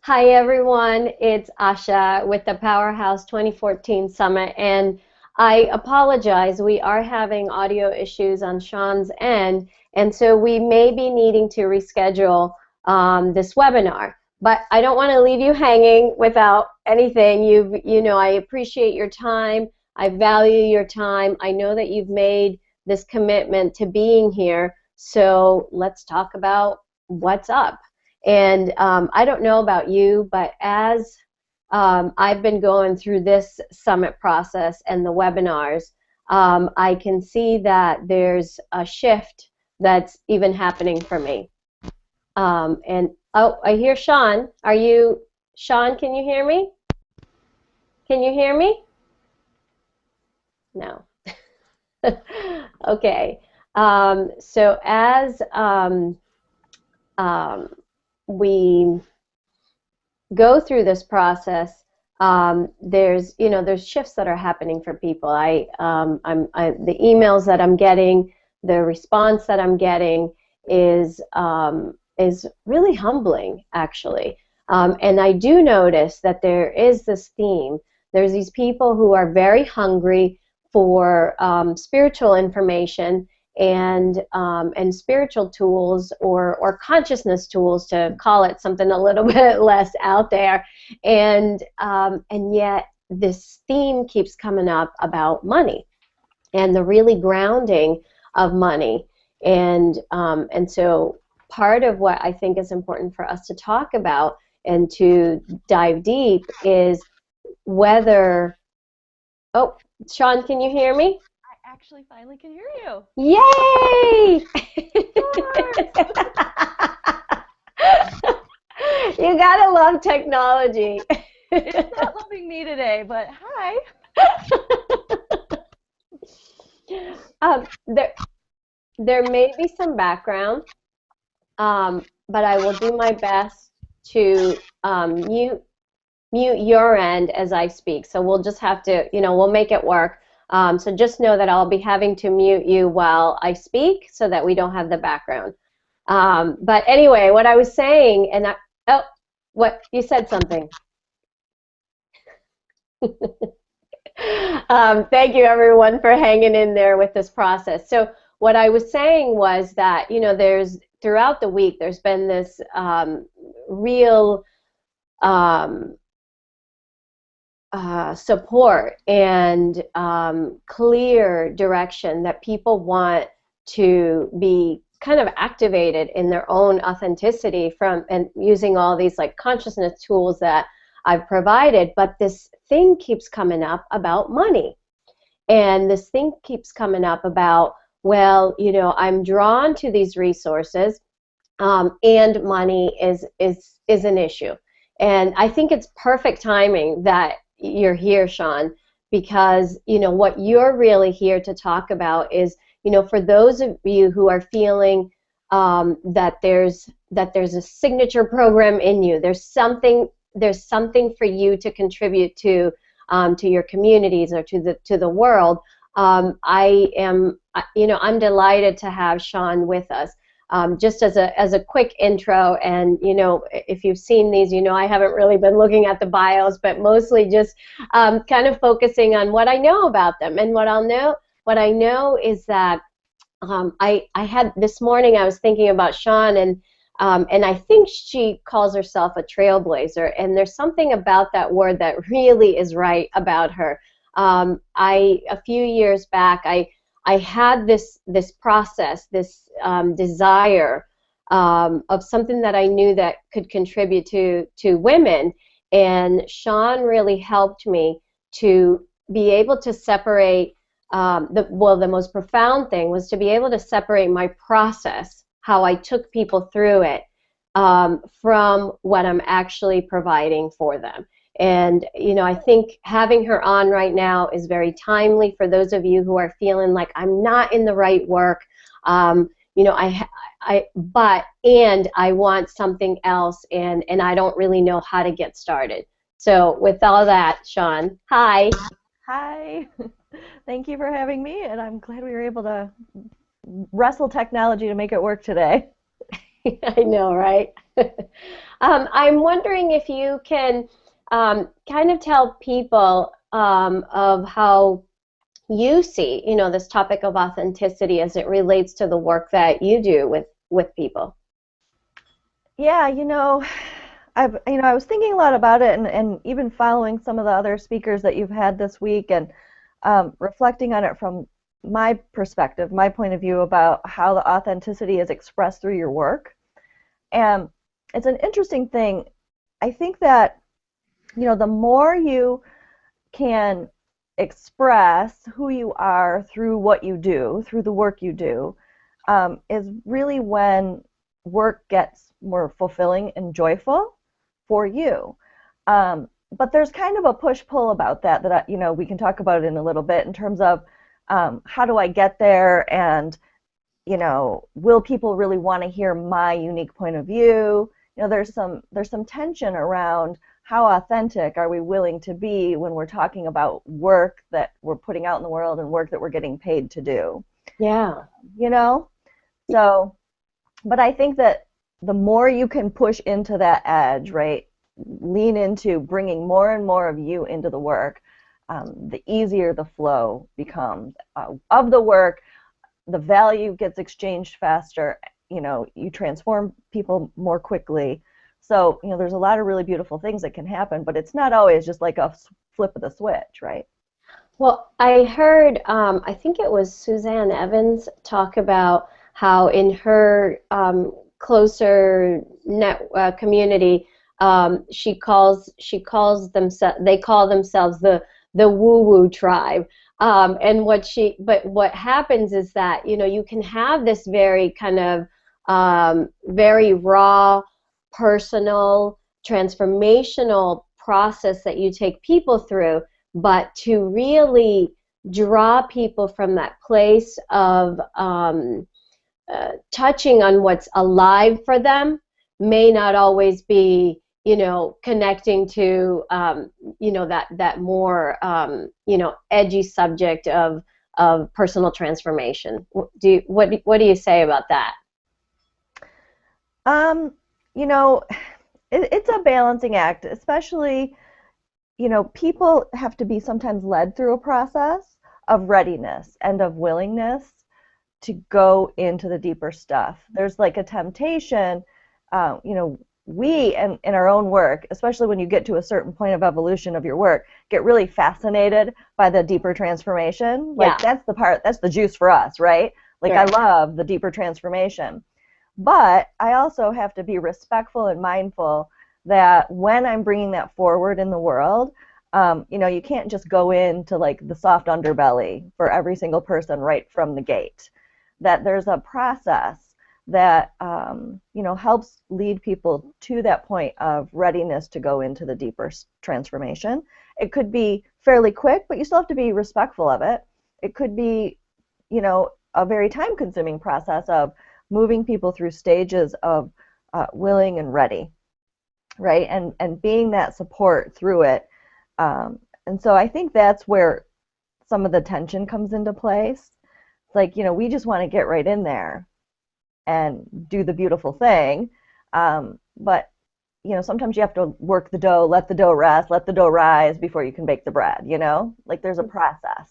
Hi everyone, it's Asha with the Powerhouse 2014 Summit, and I apologize. We are having audio issues on Shawn's end, and so we may be needing to reschedule this webinar. But I don't want to leave you hanging without anything. I appreciate your time. I value your time. I know that you've made this commitment to being here, so let's talk about what's up. And I don't know about you, but as I've been going through this summit process and the webinars, I can see that there's a shift that's even happening for me. And oh, I hear Shawn. Shawn, can you hear me? Can you hear me? No. Okay. So as we go through this process, there's shifts that are happening for people. The emails that I'm getting, the response that I'm getting is really humbling, actually. And I do notice that there is this theme. There's these people who are very hungry for spiritual information and spiritual tools or consciousness tools, to call it something a little bit less out there, and yet this theme keeps coming up about money and the really grounding of money, and so part of what I think is important for us to talk about and to dive deep is whether, oh, Shawn, can you hear me? Actually finally can hear you. Yay! You gotta love technology. It's not loving me today, but hi. There may be some background, but I will do my best to mute your end as I speak. So we'll just have to, we'll make it work. So just know that I'll be having to mute you while I speak so that we don't have the background. But anyway, what I was saying, what you said something. Thank you everyone for hanging in there with this process. So what I was saying was that, there's throughout the week there's been this real support and clear direction that people want to be kind of activated in their own authenticity and using all these like consciousness tools that I've provided. But this thing keeps coming up about money, and this thing keeps coming up about, well, I'm drawn to these resources, and money is an issue. And I think it's perfect timing that you're here, Shawn, because what you're really here to talk about is, for those of you who are feeling that there's a signature program in you, there's something for you to contribute to your communities or to the world. I'm delighted to have Shawn with us. Just as a quick intro, and if you've seen these, I haven't really been looking at the bios, but mostly just kind of focusing on what I know about them. And what I know is that I had this morning, I was thinking about Shawn, and I think she calls herself a trailblazer, and there's something about that word that really is right about her. A few years back, I had this process, this desire of something that I knew that could contribute to women, and Shawn really helped me to be able to separate. The most profound thing was to be able to separate my process, how I took people through it, from what I'm actually providing for them. And I think having her on right now is very timely for those of you who are feeling like I'm not in the right work. I want something else, and I don't really know how to get started. So with all that, Shawn, hi. Hi. Thank you for having me, and I'm glad we were able to wrestle technology to make it work today. I know, right? I'm wondering if you can kind of tell people of how you see, this topic of authenticity as it relates to the work that you do with people. Yeah, I was thinking a lot about it and even following some of the other speakers that you've had this week and reflecting on it from my perspective, my point of view about how the authenticity is expressed through your work. And it's an interesting thing. I think that, the more you can express who you are through what you do, through the work you do, is really when work gets more fulfilling and joyful for you. But there's kind of a push-pull about that we can talk about it in a little bit in terms of how do I get there, and will people really want to hear my unique point of view? There's some tension around how authentic are we willing to be when we're talking about work that we're putting out in the world and work that we're getting paid to do. Yeah. You know? So, but I think that the more you can push into that edge, right, lean into bringing more and more of you into the work, the easier the flow becomes of the work. The value gets exchanged faster. You transform people more quickly. So, there's a lot of really beautiful things that can happen, but it's not always just like a flip of the switch, right? Well, I heard, I think it was Suzanne Evans talk about how in her closer net community, they call themselves the woo-woo tribe. But what happens is that, you can have this very kind of very raw, personal, transformational process that you take people through, but to really draw people from that place of touching on what's alive for them may not always be, connecting to, that more, edgy subject of personal transformation. What do you say about that? Um, you know, it's a balancing act, especially, people have to be sometimes led through a process of readiness and of willingness to go into the deeper stuff. There's like a temptation, we in our own work, especially when you get to a certain point of evolution of your work, get really fascinated by the deeper transformation. Like Yeah. that's the juice for us, right? Like Sure. I love the deeper transformation. But I also have to be respectful and mindful that when I'm bringing that forward in the world, you can't just go into like the soft underbelly for every single person right from the gate. That there's a process that helps lead people to that point of readiness to go into the deeper transformation. It could be fairly quick, but you still have to be respectful of it. It could be, a very time-consuming process of moving people through stages of willing and ready, right? And being that support through it. And so I think that's where some of the tension comes into place. It's like, we just want to get right in there and do the beautiful thing. But, sometimes you have to work the dough, let the dough rest, let the dough rise before you can bake the bread, Like there's a process.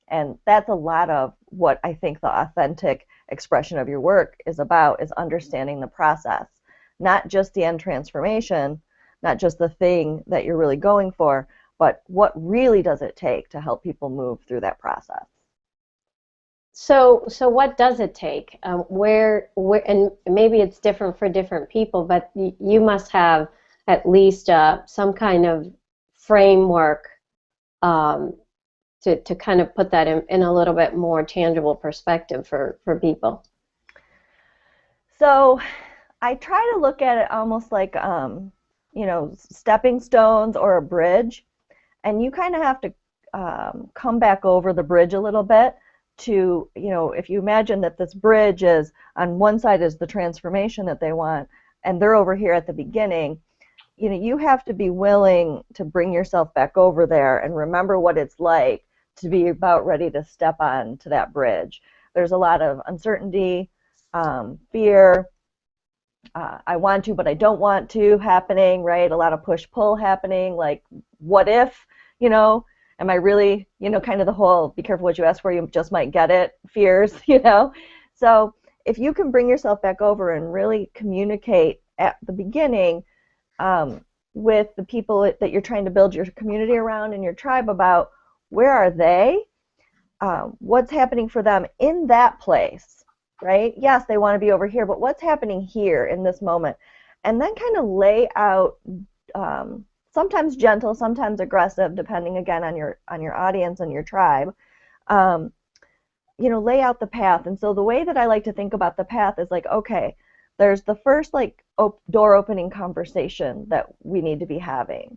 And that's a lot of what I think the authentic expression of your work is about, is understanding the process, not just the end transformation, not just the thing that you're really going for, but what really does it take to help people move through that process. So what does it take? And maybe it's different for different people, but you must have at least some kind of framework um, to kind of put that in a little bit more tangible perspective for people. So I try to look at it almost like, stepping stones or a bridge, and you kind of have to come back over the bridge a little bit to, if you imagine that this bridge is on one side is the transformation that they want, and they're over here at the beginning, you have to be willing to bring yourself back over there and remember what it's like to be about ready to step on to that bridge. There's a lot of uncertainty, fear, I want to, but I don't want to happening, right? A lot of push-pull happening, like, what if, am I really, kind of the whole be careful what you ask for, you just might get it fears, So if you can bring yourself back over and really communicate at the beginning with the people that you're trying to build your community around and your tribe about where are they, what's happening for them in that place, right? Yes, they want to be over here, but what's happening here in this moment? And then kind of lay out, sometimes gentle, sometimes aggressive, depending again on your audience and your tribe. Lay out the path. And so the way that I like to think about the path is like, okay, there's the first like door opening conversation that we need to be having.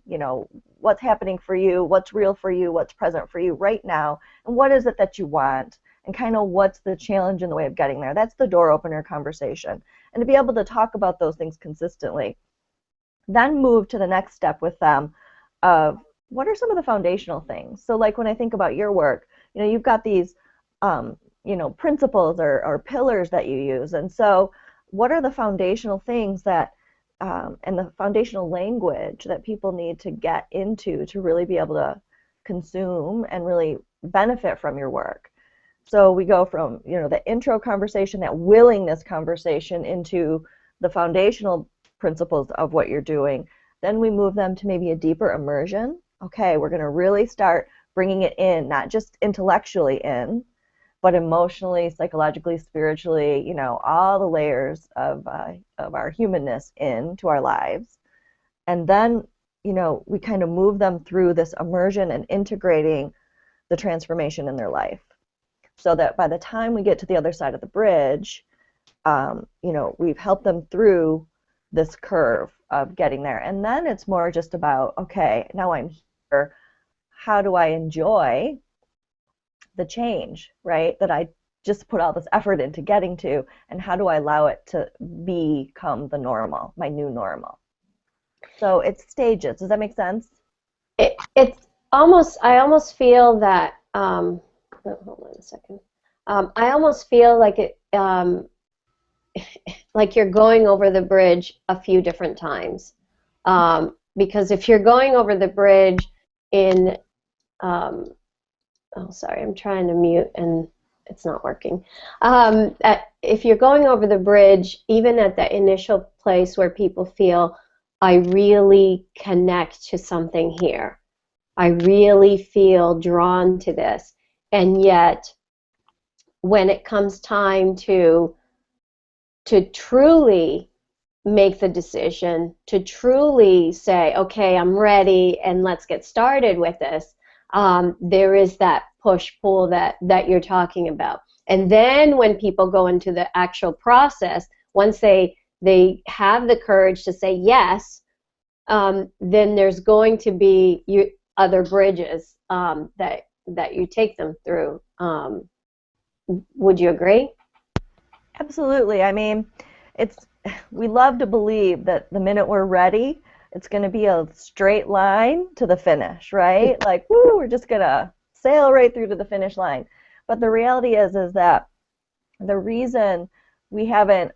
What's happening for you, what's real for you, what's present for you right now, and what is it that you want, and kind of what's the challenge in the way of getting there. That's the door opener conversation. And to be able to talk about those things consistently. Then move to the next step with them of what are some of the foundational things. So like when I think about your work, you've got these principles or pillars that you use. And so what are the foundational things that and the foundational language that people need to get into to really be able to consume and really benefit from your work? So we go from the intro conversation, that willingness conversation, into the foundational principles of what you're doing. Then we move them to maybe a deeper immersion. Okay, we're going to really start bringing it in, not just intellectually in, but emotionally, psychologically, spiritually, all the layers of our humanness into our lives. And then, we kind of move them through this immersion and integrating the transformation in their life, so that by the time we get to the other side of the bridge, we've helped them through this curve of getting there. And then it's more just about, okay, now I'm here. How do I enjoy the change, right, that I just put all this effort into getting to, and how do I allow it to become the normal, my new normal? So it's stages. Does that make sense? It's almost, I almost feel that, hold on a second. I almost feel like it, like you're going over the bridge a few different times. Because if you're going over the bridge in, oh, sorry, I'm trying to mute and it's not working. If you're going over the bridge, even at the initial place where people feel, I really connect to something here, I really feel drawn to this, and yet when it comes time to truly make the decision, to truly say, okay, I'm ready and let's get started with this, there is that push-pull that you're talking about. And then when people go into the actual process, once they have the courage to say yes, then there's going to be other bridges that you take them through. Would you agree? Absolutely. I mean, we love to believe that the minute we're ready, it's going to be a straight line to the finish, right? Like, woo, we're just going to sail right through to the finish line. But the reality is that the reason we haven't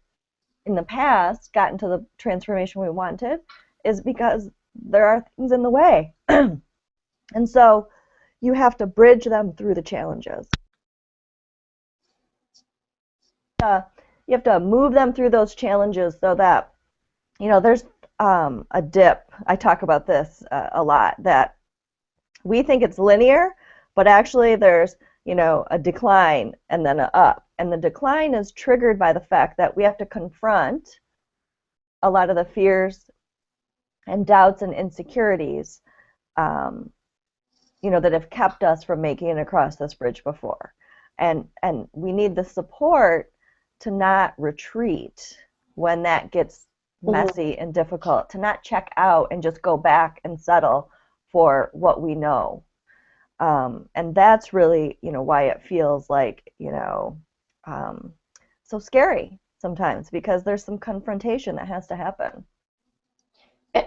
in the past gotten to the transformation we wanted is because there are things in the way. And so you have to bridge them through the challenges. You have to move them through those challenges so that, there's a dip. I talk about this a lot, that we think it's linear, but actually there's, a decline and then an up. And the decline is triggered by the fact that we have to confront a lot of the fears and doubts and insecurities, that have kept us from making it across this bridge before. And we need the support to not retreat when that gets messy and difficult, to not check out and just go back and settle for what we know. And that's really, why it feels like, so scary sometimes, because there's some confrontation that has to happen.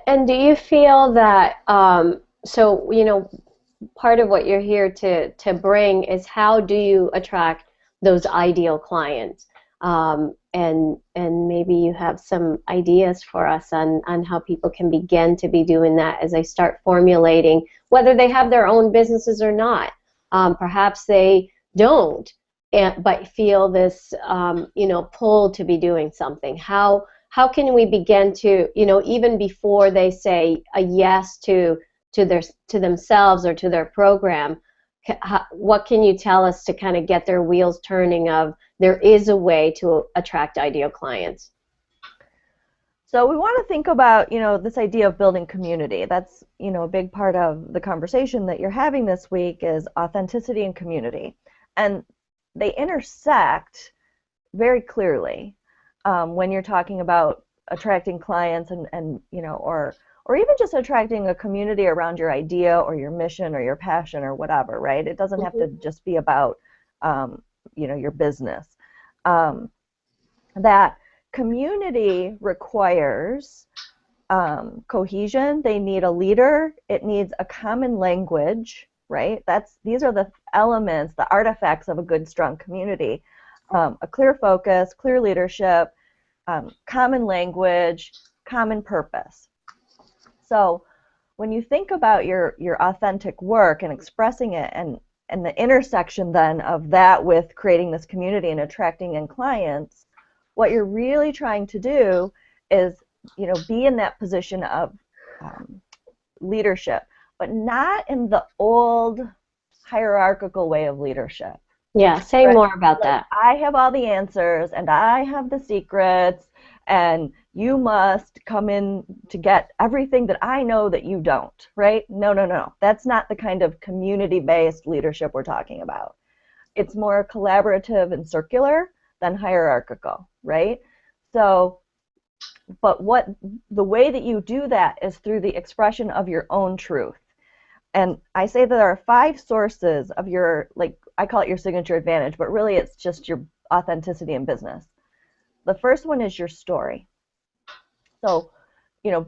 And do you feel that, part of what you're here to bring is how do you attract those ideal clients? and maybe you have some ideas for us on how people can begin to be doing that as they start formulating, whether they have their own businesses or not. Perhaps they don't, but feel this, pull to be doing something. How can we begin to, even before they say a yes to themselves or to their program, what can you tell us to kind of get their wheels turning of there is a way to attract ideal clients? So we want to think about, this idea of building community. That's, a big part of the conversation that you're having this week is authenticity and community. And they intersect very clearly when you're talking about attracting clients and or even just attracting a community around your idea or your mission or your passion or whatever, right? It doesn't have to just be about, your business. That community requires cohesion. They need a leader. It needs a common language, right? These are the elements, the artifacts of a good, strong community. A clear focus, clear leadership, common language, common purpose. So when you think about your authentic work and expressing it and the intersection then of that with creating this community and attracting in clients, what you're really trying to do is, be in that position of leadership, but not in the old hierarchical way of leadership. Yeah, say right? more about that. I have all the answers and I have the secrets and you must come in to get everything that I know that you don't, right? No. That's not the kind of community-based leadership we're talking about. It's more collaborative and circular than hierarchical, right? So, but the way that you do that is through the expression of your own truth. And I say that there are 5 sources of your, I call it your signature advantage, but really it's just your authenticity in business. The first one is your story. So,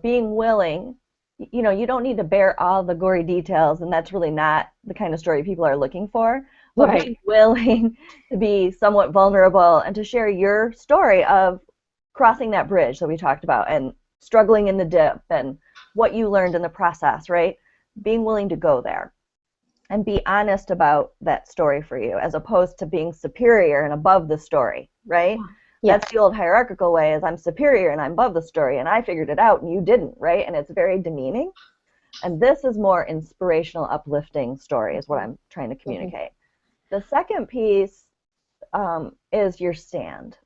being willing, you don't need to bear all the gory details, and that's really not the kind of story people are looking for. But Right. Being willing to be somewhat vulnerable and to share your story of crossing that bridge that we talked about and struggling in the dip and what you learned in the process, right? Being willing to go there and be honest about that story for you as opposed to being superior and above the story, right? Yeah. That's the old hierarchical way is I'm superior and I'm above the story and I figured it out and you didn't, right? And it's very demeaning. And this is more inspirational, uplifting story is what I'm trying to communicate. The second piece is your stand.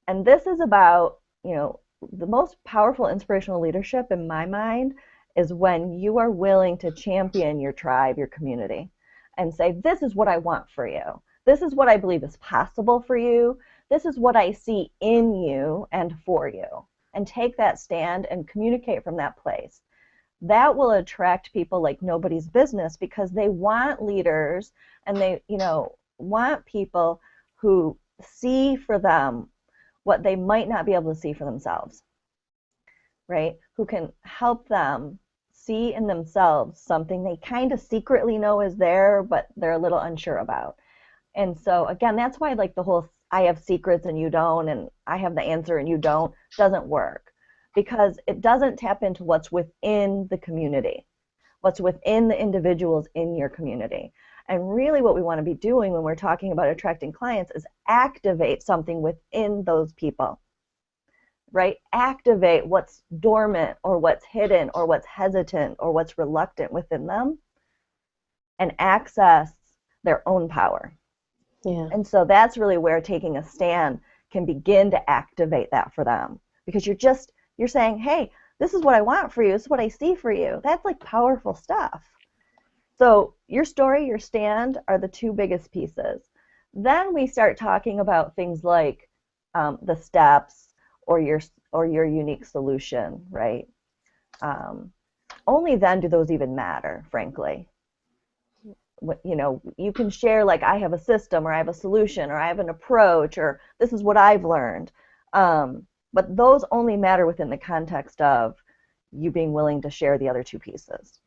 And this is about, the most powerful inspirational leadership in my mind is when you are willing to champion your tribe, your community, and say, this is what I want for you. This is what I believe is possible for you. This is what I see in you and for you. And take that stand and communicate from that place. That will attract people like nobody's business because they want leaders and they, want people who see for them what they might not be able to see for themselves, right? Who can help them see in themselves something they kind of secretly know is there, but they're a little unsure about. And so, again, that's why the whole I have secrets and you don't, and I have the answer and you don't, doesn't work. Because it doesn't tap into what's within the community, what's within the individuals in your community. And really what we want to be doing when we're talking about attracting clients is activate something within those people, right? Activate what's dormant or what's hidden or what's hesitant or what's reluctant within them and access their own power. Yeah. And so that's really where taking a stand can begin to activate that for them because you're saying, hey, this is what I want for you. This is what I see for you. That's powerful stuff. So your story, your stand are the 2 biggest pieces. Then we start talking about things like the steps or your unique solution, right? Only then do those even matter, frankly. You can share I have a system or I have a solution or I have an approach or this is what I've learned. But those only matter within the context of you being willing to share the other 2 pieces.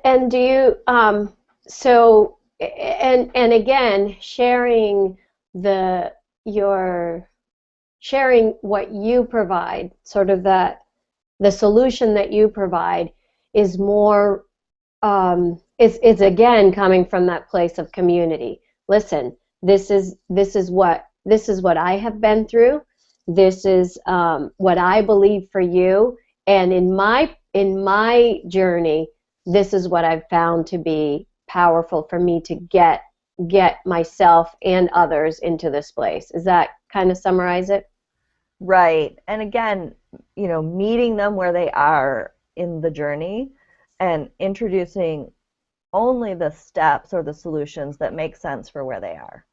And do you, and again, sharing the you're sharing what you provide, sort of that the solution that you provide is more is again coming from that place of community. Listen, this is what I have been through. This is what I believe for you, and in my journey, this is what I've found to be powerful for me to get myself and others into this place. Is that kind of summarize it? Right. And again, meeting them where they are in the journey and introducing only the steps or the solutions that make sense for where they are.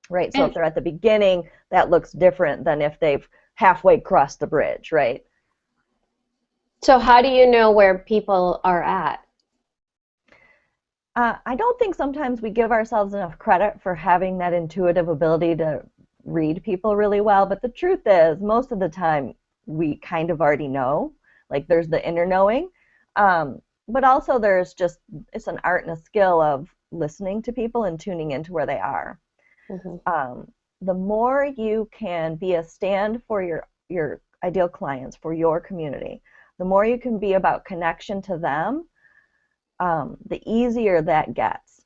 Right. So if And they're at the beginning, that looks different than if they've halfway crossed the bridge, right? so how do you know where people are at? I don't think sometimes we give ourselves enough credit for having that intuitive ability to read people really well, but the truth is, most of the time, we kind of already know. Like there's the inner knowing, but also it's an art and a skill of listening to people and tuning into where they are. Mm-hmm. The more you can be a stand for your ideal clients, for your community, the more you can be about connection to them, the easier that gets.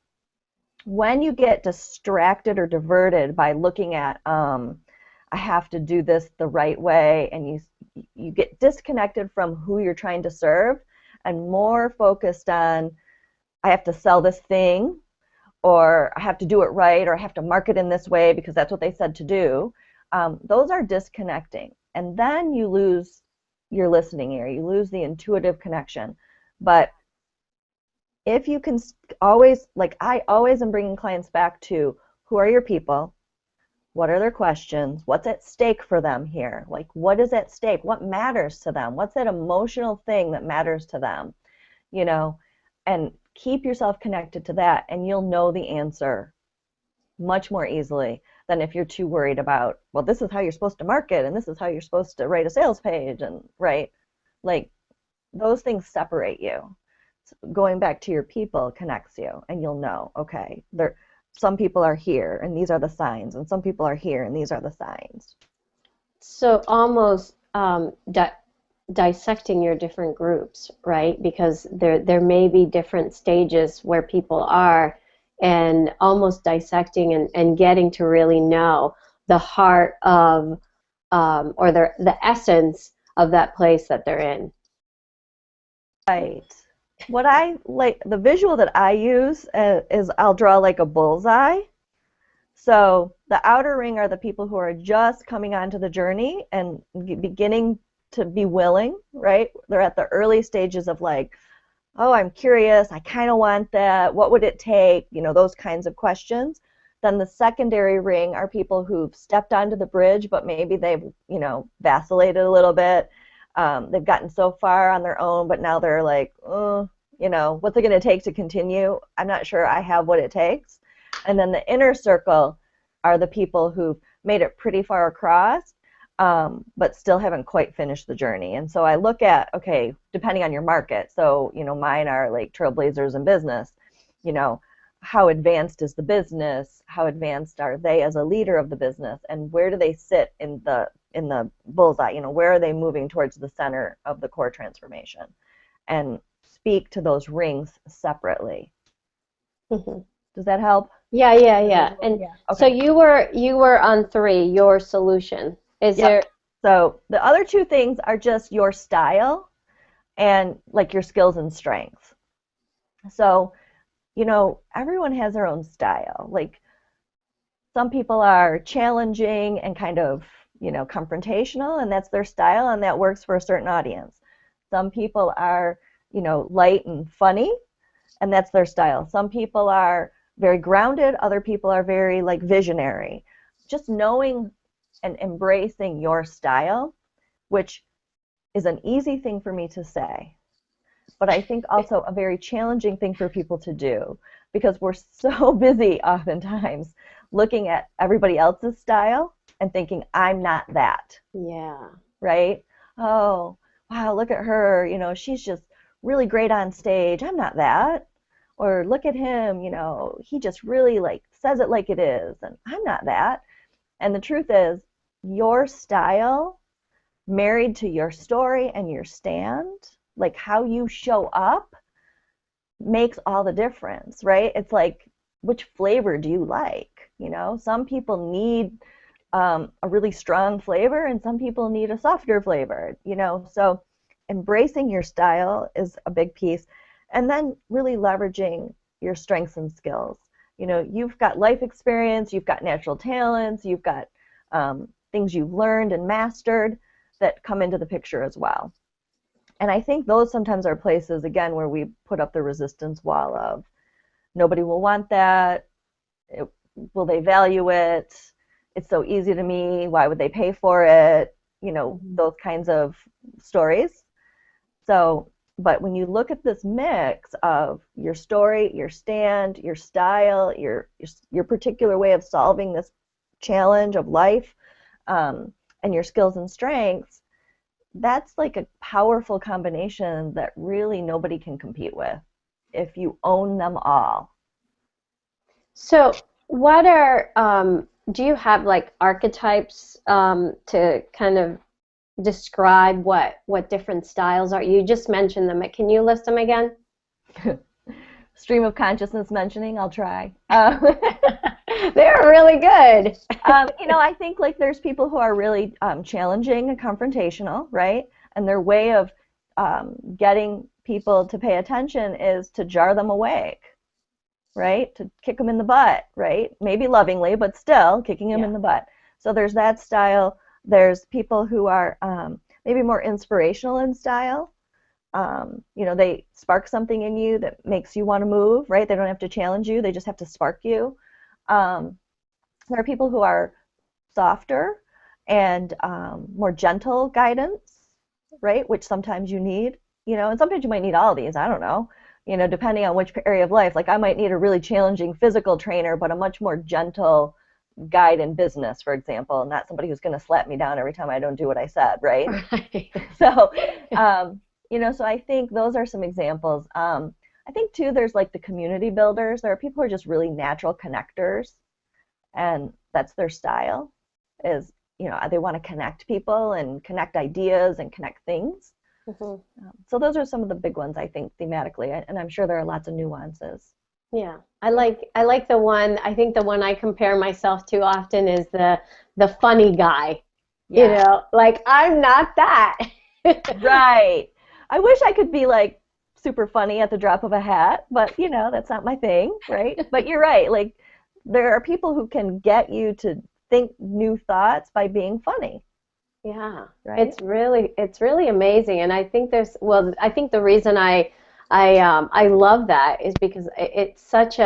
When you get distracted or diverted by looking at, I have to do this the right way, and you get disconnected from who you're trying to serve and more focused on, I have to sell this thing, or I have to do it right, or I have to market in this way because that's what they said to do. Those are disconnecting. And then you lose your listening ear, you lose the intuitive connection. But if you can always, like I always am bringing clients back to, who are your people? What are their questions? What's at stake for them here? Like, what is at stake? What matters to them? What's that emotional thing that matters to them? And keep yourself connected to that, and you'll know the answer much more easily than if you're too worried about, well, this is how you're supposed to market, and this is how you're supposed to write a sales page, and right? Like, those things separate you. Going back to your people connects you, and you'll know, okay, some people are here and these are the signs, and some people are here and these are the signs. So almost dissecting your different groups, right? Because there may be different stages where people are, and almost dissecting and getting to really know the heart of or the essence of that place that they're in. Right. What I like, the visual that I use is I'll draw like a bullseye. So the outer ring are the people who are just coming onto the journey and beginning to be willing, right? They're at the early stages of like, oh, I'm curious, I kind of want that, what would it take, those kinds of questions. Then the secondary ring are people who've stepped onto the bridge, but maybe they've, vacillated a little bit. They've gotten so far on their own, but now they're like, oh, what's it going to take to continue? I'm not sure I have what it takes. And then the inner circle are the people who've made it pretty far across, but still haven't quite finished the journey. And so I look at, okay, depending on your market, so, mine are like trailblazers in business, how advanced is the business? How advanced are they as a leader of the business? And where do they sit in the bullseye? Where are they moving towards the center of the core transformation? And speak to those rings separately. Mm-hmm. Does that help? Yeah. And yeah. Okay. So you were on 3, your solution. Is there? So the other 2 things are just your style and like your skills and strengths. So, everyone has their own style. Like some people are challenging and kind of, confrontational, and that's their style, and that works for a certain audience. Some people are, light and funny, and that's their style. Some people are very grounded, other people are very like visionary. Just knowing and embracing your style, which is an easy thing for me to say, but I think also a very challenging thing for people to do, because we're so busy oftentimes looking at everybody else's style and thinking, I'm not that. Yeah. Right? Oh, wow, look at her, she's just really great on stage. I'm not that. Or look at him, he just really like says it like it is, and I'm not that. And the truth is, your style married to your story and your stand, like how you show up, makes all the difference, right? It's like, which flavor do you like? You know, some people need a really strong flavor and some people need a softer flavor, you know. So embracing your style is a big piece. And then really leveraging your strengths and skills. You know, you've got life experience, you've got natural talents, you've got things you've learned and mastered that come into the picture as well. And I think those sometimes are places, again, where we put up the resistance wall of nobody will want that, will they value it, it's so easy to me, why would they pay for it, you know, those kinds of stories. So, but when you look at this mix of your story, your stand, your style, your particular way of solving this challenge of life, and your skills and strengths, that's like a powerful combination that really nobody can compete with if you own them all. So what are, do you have like archetypes to kind of describe what different styles are? You just mentioned them. Can you list them again? Stream of consciousness mentioning, I'll try. They're really good. You know, I think like there's people who are really challenging and confrontational, right? And their way of getting people to pay attention is to jar them awake, right? To kick them in the butt, right? Maybe lovingly, but still kicking them in the butt. So there's that style. There's people who are maybe more inspirational in style. You know, they spark something in you that makes you want to move, right? They don't have to challenge you. They just have to spark you. There are people who are softer and more gentle guidance, right? Which sometimes you need, you know, and sometimes you might need all of these. I don't know, you know, depending on which area of life. Like I might need a really challenging physical trainer, but a much more gentle guide in business, for example, not somebody who's going to slap me down every time I don't do what I said, right? Right. So, you know, so I think those are some examples. I think too, there's like the community builders. There are people who are just really natural connectors, and that's their style. Is, you know, they want to connect people and connect ideas and connect things. Mm-hmm. So those are some of the big ones, I think, thematically, and I'm sure there are lots of nuances. Yeah, I like the one. I think the one I compare myself to often is the funny guy. Yeah. You know, like I'm not that. Right. I wish I could be like super funny at the drop of a hat, but you know, that's not my thing, right? But you're right. Like there are people who can get you to think new thoughts by being funny. Yeah. Right? It's really amazing, and I think I think the reason I love that is because it's such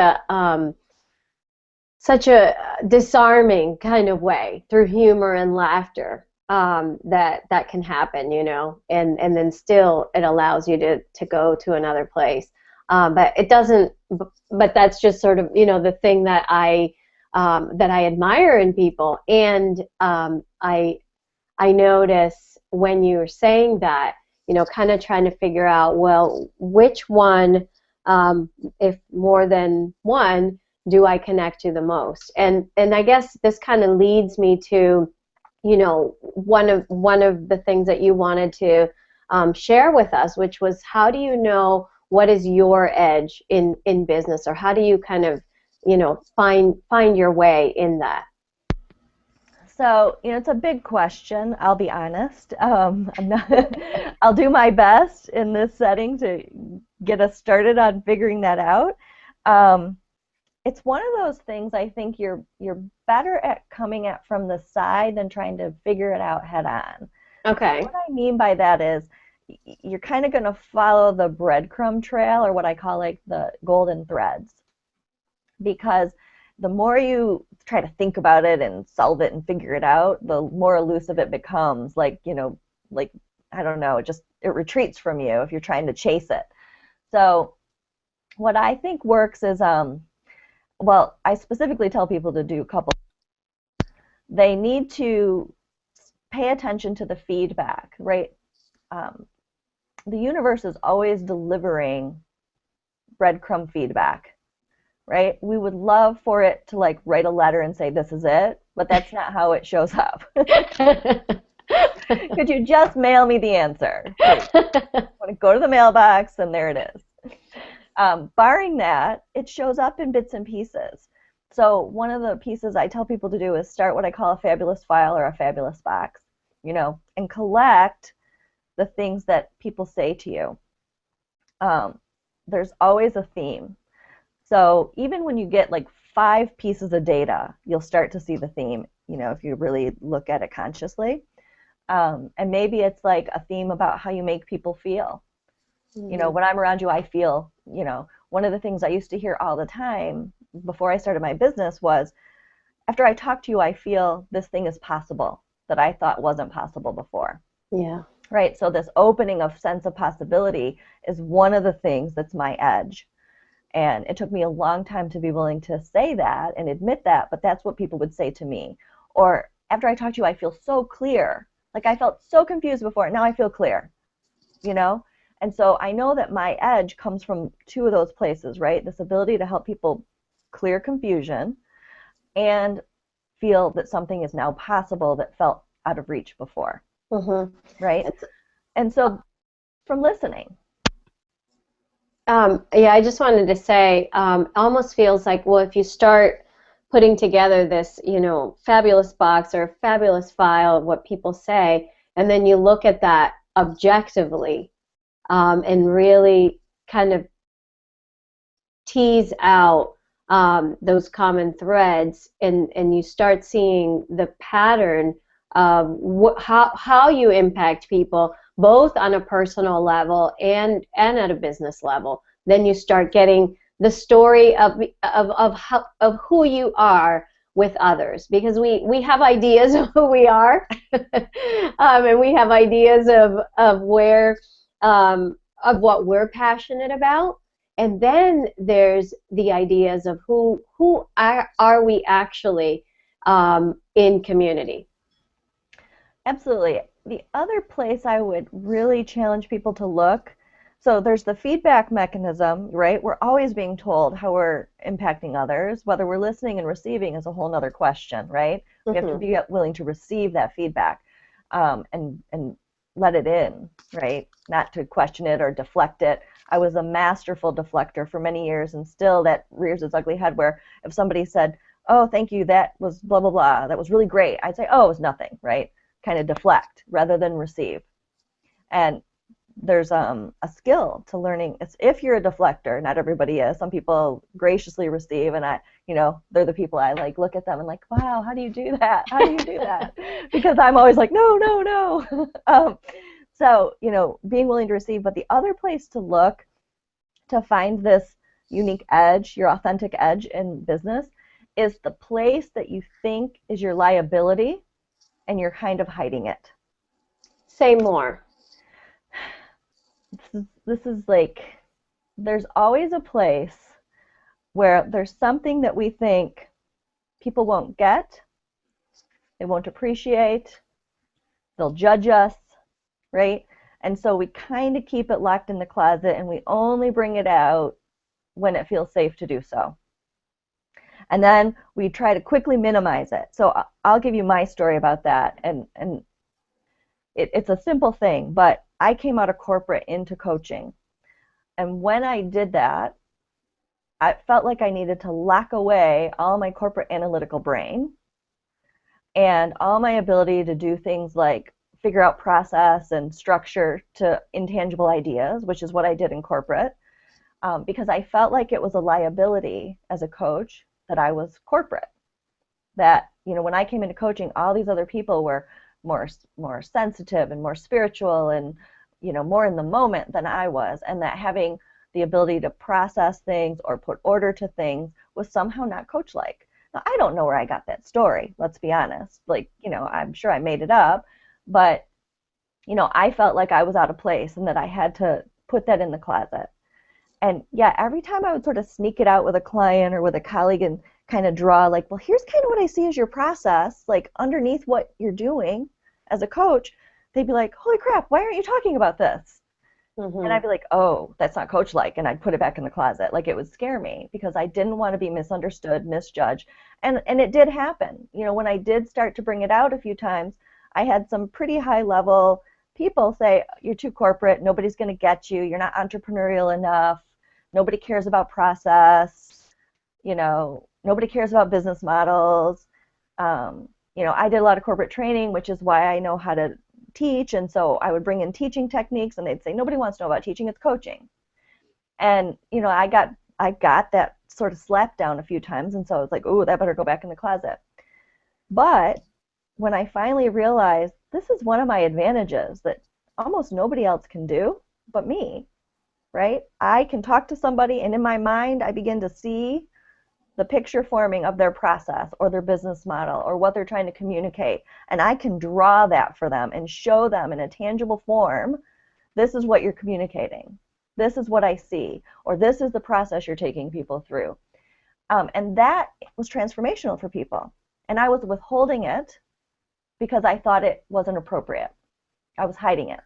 a disarming kind of way through humor and laughter that can happen, you know, and then still it allows you to go to another place. But it doesn't. But that's just sort of, you know, the thing that I admire in people, and I notice when you're saying that, you know, kind of trying to figure out, well, which one, if more than one, do I connect to the most? And I guess this kind of leads me to, you know, one of the things that you wanted to share with us, which was, how do you know what is your edge in business, or how do you kind of, you know, find your way in that? So, you know, it's a big question, I'll be honest. I'll do my best in this setting to get us started on figuring that out. It's one of those things I think you're better at coming at from the side than trying to figure it out head on. Okay. What I mean by that is you're kind of going to follow the breadcrumb trail, or what I call like the golden threads. Because the more you try to think about it and solve it and figure it out, the more elusive it becomes. Like, you know, like, I don't know, it retreats from you if you're trying to chase it. So what I think works is, well, I specifically tell people to do a couple. They need to pay attention to the feedback, right? The universe is always delivering breadcrumb feedback. right? We would love for it to like write a letter and say, this is it, but that's not how it shows up. Could you just mail me the answer? Please. I want to go to the mailbox and there it is. Barring that, it shows up in bits and pieces. So one of the pieces I tell people to do is start what I call a fabulous file or a fabulous box, and collect the things that people say to you. There's always a theme. So even when you get like 5 pieces of data, you'll start to see the theme, if you really look at it consciously. And maybe it's like a theme about how you make people feel. When I'm around you, I feel, one of the things I used to hear all the time before I started my business was, after I talk to you, I feel this thing is possible that I thought wasn't possible before. Yeah. Right. So this opening of sense of possibility is one of the things that's my edge. And it took me a long time to be willing to say that and admit that, but that's what people would say to me. Or after I talk to you, I feel so clear. Like I felt so confused before, now I feel clear, And so I know that my edge comes from 2 of those places, right? This ability to help people clear confusion and feel that something is now possible that felt out of reach before. Mm-hmm. Right? And so from listening. Yeah, I just wanted to say, almost feels like, well, if you start putting together this, fabulous box or fabulous file of what people say, and then you look at that objectively, and really kind of tease out those common threads, and you start seeing the pattern of how you impact people, both on a personal level and at a business level. Then you start getting the story of who you are with others, because we have ideas of who we are, and we have ideas of where of what we're passionate about. And then there's the ideas of who are we actually in community. Absolutely. The other place I would really challenge people to look, so there's the feedback mechanism, right? We're always being told how we're impacting others. Whether we're listening and receiving is a whole other question, right? We have to be willing to receive that feedback and let it in, right? Not to question it or deflect it. I was a masterful deflector for many years, and still that rears its ugly head where if somebody said, oh, thank you, that was blah, blah, blah, that was really great, I'd say, oh, it was nothing, right? Kind of deflect rather than receive. And there's a skill to learning. It's if you're a deflector, not everybody is. Some people graciously receive, and they're the people I like look at them and like, wow, how do you do that? How do you do that? Because I'm always like, no, no, no. So, being willing to receive. But the other place to look to find this unique edge, your authentic edge in business, is the place that you think is your liability and you're kind of hiding it. Say more. This is like, there's always a place where there's something that we think people won't get, they won't appreciate, they'll judge us, right? And so we kind of keep it locked in the closet, and we only bring it out when it feels safe to do so. And then we try to quickly minimize it. So I'll give you my story about that. And it's a simple thing, but I came out of corporate into coaching. And when I did that, I felt like I needed to lock away all my corporate analytical brain and all my ability to do things like figure out process and structure to intangible ideas, which is what I did in corporate, because I felt like it was a liability as a coach that I was corporate. That, when I came into coaching, all these other people were more sensitive and more spiritual and, more in the moment than I was, and that having the ability to process things or put order to things was somehow not coach-like. Now, I don't know where I got that story, let's be honest. Like, I'm sure I made it up, but, I felt like I was out of place and that I had to put that in the closet. And yeah, every time I would sort of sneak it out with a client or with a colleague and kind of draw like, well, here's kind of what I see as your process, like underneath what you're doing as a coach, they'd be like, holy crap, why aren't you talking about this? And Mm-hmm. I'd be like, oh, that's not coach-like, and I'd put it back in the closet. Like, it would scare me because I didn't want to be misunderstood, misjudged. And it did happen. You know, when I did start to bring it out a few times, I had some pretty high-level people say, you're too corporate, nobody's going to get you, you're not entrepreneurial enough, nobody cares about process, you know, nobody cares about business models. You know, I did a lot of corporate training, which is why I know how to teach. And so I would bring in teaching techniques, and they'd say, nobody wants to know about teaching, it's coaching. And, you know, I got that sort of slapped down a few times. And so I was like, oh, that better go back in the closet. But when I finally realized this is one of my advantages that almost nobody else can do but me, right? I can talk to somebody, and in my mind, I begin to see the picture forming of their process or their business model or what they're trying to communicate. And I can draw that for them and show them in a tangible form, this is what you're communicating. This is what I see, or this is the process you're taking people through. And that was transformational for people. And I was withholding it because I thought it wasn't appropriate. I was hiding it.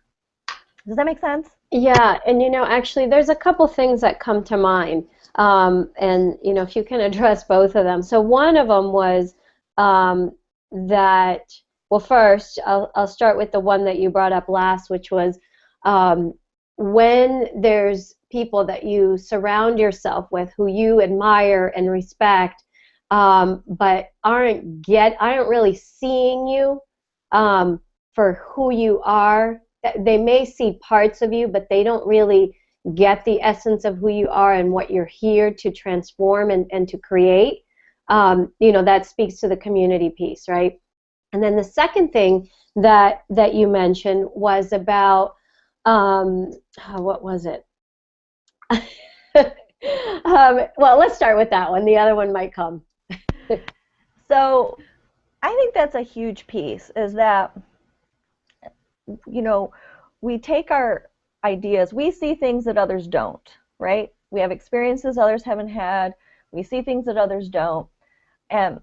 Does that make sense? Yeah, and actually, there's a couple things that come to mind, and if you can address both of them. So one of them was that, well, first, I'll start with the one that you brought up last, which was um, when there's people that you surround yourself with who you admire and respect, but aren't really seeing you for who you are. They may see parts of you, but they don't really get the essence of who you are and what you're here to transform and to create. That speaks to the community piece, right? And then the second thing that you mentioned was about what was it? Well, let's start with that one. The other one might come. So I think that's a huge piece, is that, you know, we take our ideas, we see things that others don't, right? We have experiences others haven't had, we see things that others don't, and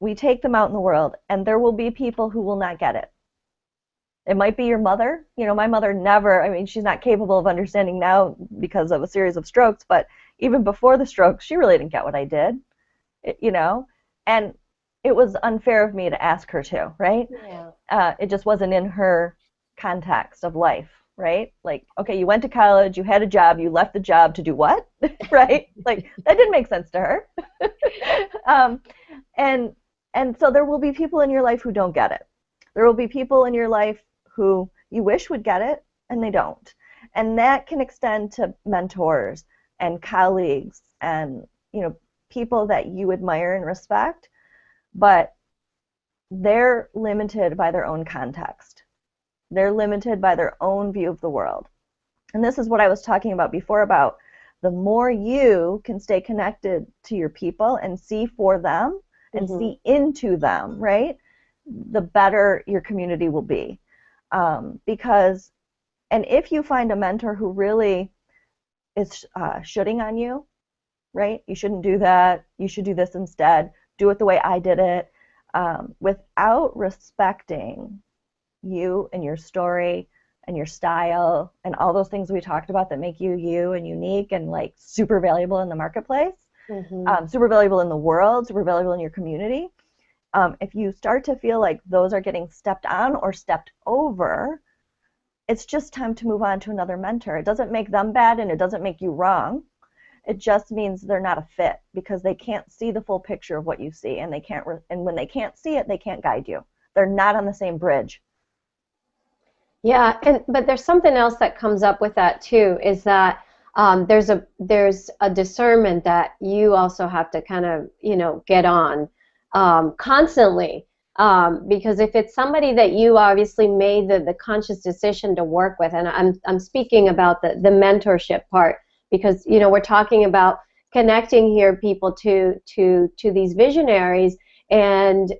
we take them out in the world, and there will be people who will not get it. It might be your mother. You know, my mother never, I mean, she's not capable of understanding now because of a series of strokes, but even before the stroke, she really didn't get what I did, you know? And it was unfair of me to ask her to, right? Yeah. It just wasn't in her context of life, right? Like, okay, you went to college, you had a job, you left the job to do what? Right? Like, that didn't make sense to her. um, and so there will be people in your life who don't get it. There will be people in your life who you wish would get it, and they don't. And that can extend to mentors and colleagues and, you know, people that you admire and respect, but they're limited by their own context. They're limited by their own view of the world. And this is what I was talking about before, about the more you can stay connected to your people and see for them and Mm-hmm. see into them, right? The better your community will be. Because, and if you find a mentor who really is shooting on you, right? You shouldn't do that. You should do this instead. Do it the way I did it. Without respecting you and your story and your style and all those things we talked about that make you you and unique and like super valuable in the marketplace, Mm-hmm. super valuable in the world, super valuable in your community. If you start to feel like those are getting stepped on or stepped over, it's just time to move on to another mentor. It doesn't make them bad, and it doesn't make you wrong. It just means they're not a fit because they can't see the full picture of what you see, and and when they can't see it, they can't guide you. They're not on the same bridge. Yeah, but there's something else that comes up with that too, is that there's a discernment that you also have to kind of get on constantly, because if it's somebody that you obviously made the conscious decision to work with, and I'm speaking about the mentorship part, because we're talking about connecting here people to these visionaries, and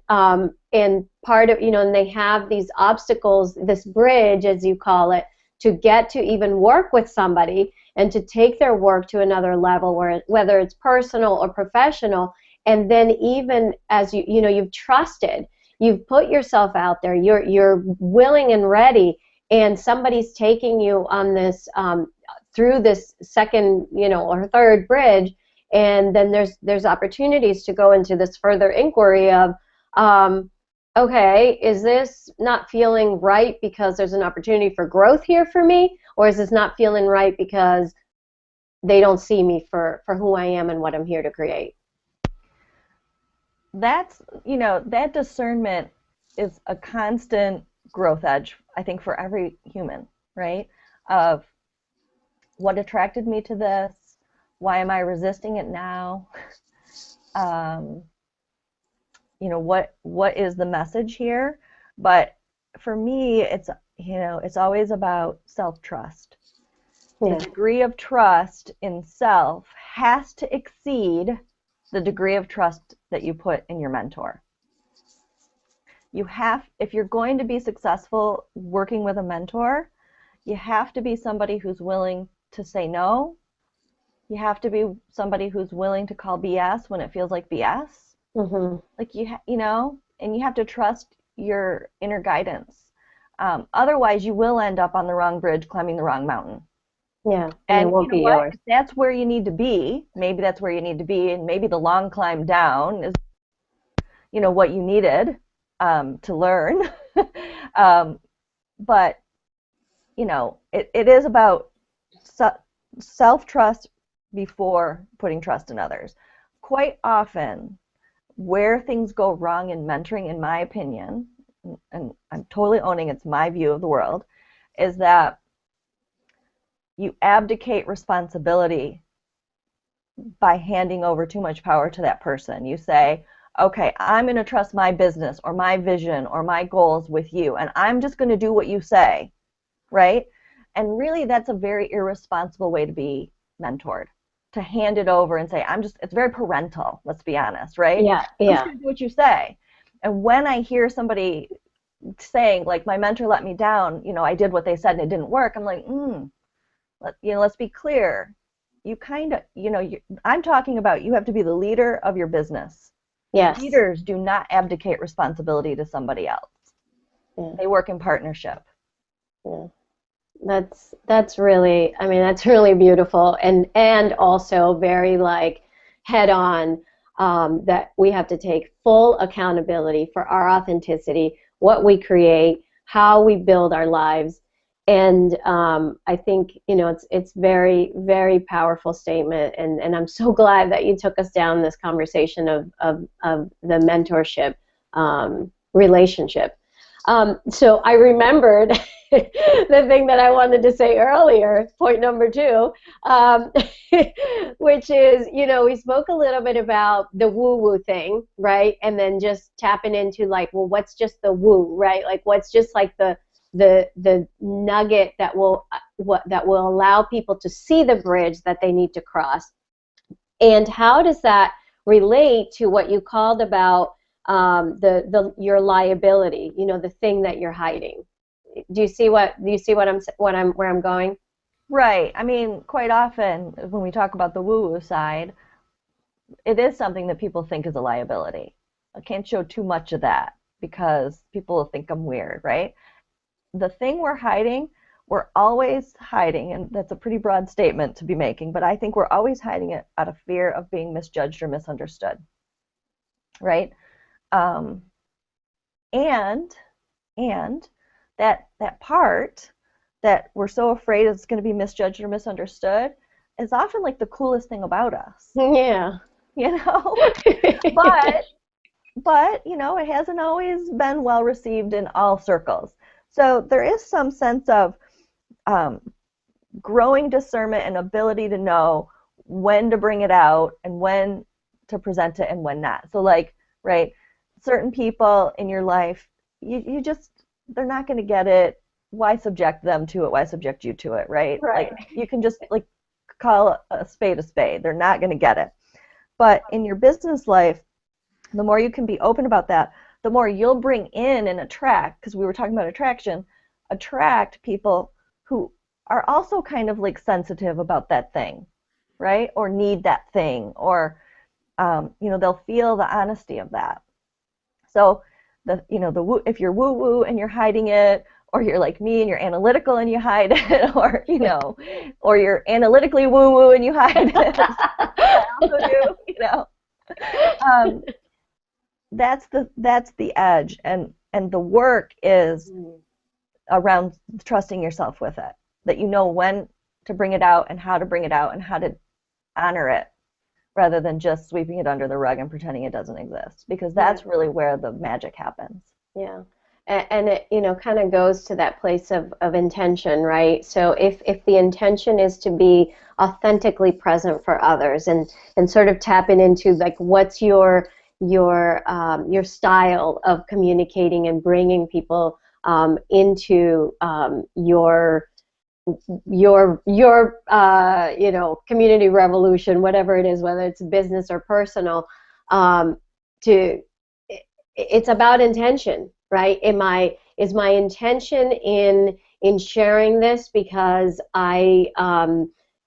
part of and they have these obstacles, this bridge as you call it, to get to even work with somebody and to take their work to another level, whether it's personal or professional. And then even as you've trusted, you've put yourself out there, you're willing and ready, and somebody's taking you on this through this second, or third bridge, and then there's opportunities to go into this further inquiry of, okay, is this not feeling right because there's an opportunity for growth here for me, or is this not feeling right because they don't see me for who I am and what I'm here to create? That's, that discernment is a constant growth edge, I think, for every human, right? Of what attracted me to this? Why am I resisting it now? What is the message here? But for me, it's always about self-trust. Yeah. The degree of trust in self has to exceed the degree of trust that you put in your mentor. If you're going to be successful working with a mentor, you have to be somebody who's willing to say no. You have to be somebody who's willing to call BS when it feels like BS. Mm-hmm. Like and you have to trust your inner guidance. Otherwise, you will end up on the wrong bridge, climbing the wrong mountain. Yeah, and it won't be yours. If that's where you need to be, maybe that's where you need to be, and maybe the long climb down is, what you needed to learn. But it is about self-trust before putting trust in others. Quite often, where things go wrong in mentoring, in my opinion, and I'm totally owning it's my view of the world, is that you abdicate responsibility by handing over too much power to that person. You say, okay, I'm going to trust my business or my vision or my goals with you, and I'm just going to do what you say, right? And really, that's a very irresponsible way to be mentored, to hand it over and say, it's very parental, let's be honest, right? Yeah. I'm just going to do what you say. And when I hear somebody saying, like, my mentor let me down, I did what they said and it didn't work, I'm like, let's be clear. You kind of, I'm talking about you have to be the leader of your business. Yes. Leaders do not abdicate responsibility to somebody else. Yeah. They work in partnership. Yeah. That's really, that's really beautiful, and also very head on, that we have to take full accountability for our authenticity, what we create, how we build our lives. And I think it's very, very powerful statement, and I'm so glad that you took us down this conversation of the mentorship relationship. So I remembered the thing that I wanted to say earlier, point number 2, which is, we spoke a little bit about the woo-woo thing, right? And then just tapping into what's just the woo, right? What's just the nugget that will allow people to see the bridge that they need to cross. And how does that relate to what you called about your liability, the thing that you're hiding? Do you see where I'm going? Right. Quite often when we talk about the woo-woo side, it is something that people think is a liability. I can't show too much of that because people will think I'm weird, right? The thing we're always hiding, and that's a pretty broad statement to be making, but I think we're always hiding it out of fear of being misjudged or misunderstood, right? And that part that we're so afraid is going to be misjudged or misunderstood is often the coolest thing about us. Yeah. But it hasn't always been well received in all circles. So there is some sense of growing discernment and ability to know when to bring it out and when to present it and when not. So right, certain people in your life, they're not going to get it. Why subject them to it? Why subject you to it, right? Right. You can just call a spade a spade. They're not going to get it. But in your business life, the more you can be open about that, the more you'll bring in and attract, because we were talking about attract people who are also kind of sensitive about that thing, right? Or need that thing, or they'll feel the honesty of that. So if you're woo-woo and you're hiding it, or you're like me and you're analytical and you hide it, or or you're analytically woo-woo and you hide it. I also do, That's the edge, and the work is around trusting yourself with it, that you know when to bring it out and how to bring it out and how to honor it, rather than just sweeping it under the rug and pretending it doesn't exist, because that's really where the magic happens. Yeah. And it, kind of goes to that place of intention, right? So if the intention is to be authentically present for others and sort of tapping into like what's your style of communicating and bringing people into your community revolution, whatever it is, whether it's business or personal, it's about intention, right? Is my intention in sharing this because I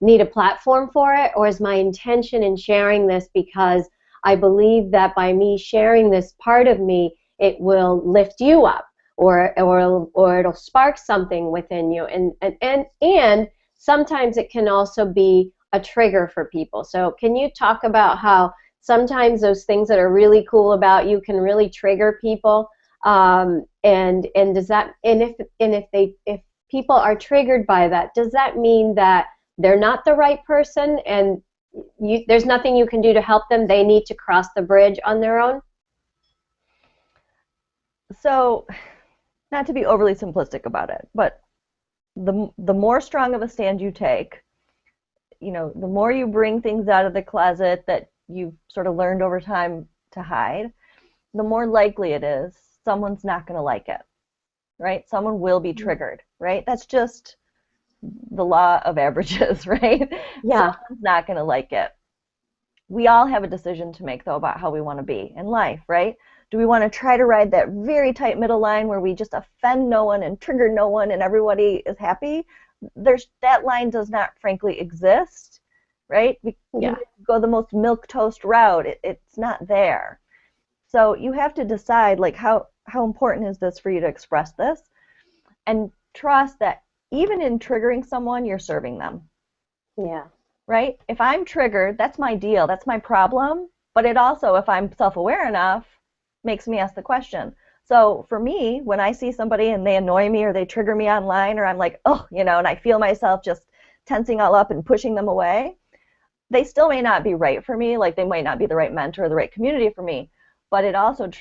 need a platform for it, or is my intention in sharing this because I believe that by me sharing this part of me, it will lift you up, or it'll spark something within you, and sometimes it can also be a trigger for people. So can you talk about how sometimes those things that are really cool about you can really trigger people, and does that, and if people are triggered by that, does that mean that they're not the right person and there's nothing you can do to help them? They need to cross the bridge on their own? So, not to be overly simplistic about it, but the more strong of a stand you take, the more you bring things out of the closet that you've sort of learned over time to hide, the more likely it is someone's not going to like it, right? Someone will be triggered, right? That's just the law of averages, right? Yeah. Someone's not going to like it. We all have a decision to make, though, about how we want to be in life, right? Do we want to try to ride that very tight middle line where we just offend no one and trigger no one and everybody is happy? That line does not, frankly, exist, right? You go the most milquetoast route. It's not there. So you have to decide, like, how important is this for you to express this, and trust that even in triggering someone, you're serving them. Yeah. Right? If I'm triggered, that's my deal. That's my problem. But it also, if I'm self-aware enough, makes me ask the question. So for me, when I see somebody and they annoy me or they trigger me online, or I'm like, oh, and I feel myself just tensing all up and pushing them away, they still may not be right for me. Like, they might not be the right mentor or the right community for me. But it also